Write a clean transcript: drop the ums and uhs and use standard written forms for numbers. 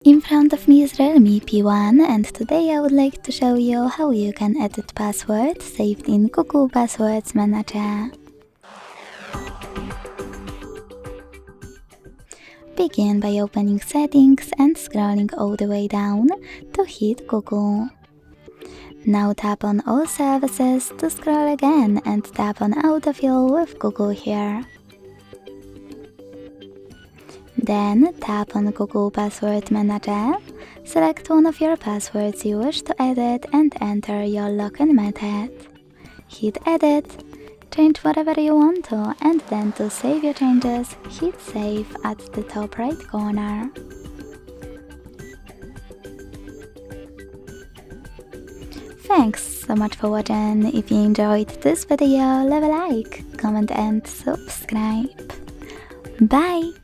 In front of me is Realme P1 and today I would like to show you how you can edit passwords saved in Google Passwords Manager. Begin by opening Settings and scrolling all the way down to hit Google. Now tap on All Services to scroll again and tap on Autofill with Google here. Then tap on Google Password Manager, select one of your passwords you wish to edit and enter your login method. Hit Edit, change whatever you want to, and then to save your changes, hit Save at the top right corner. Thanks so much for watching. If you enjoyed this video, leave a like, comment and subscribe. Bye!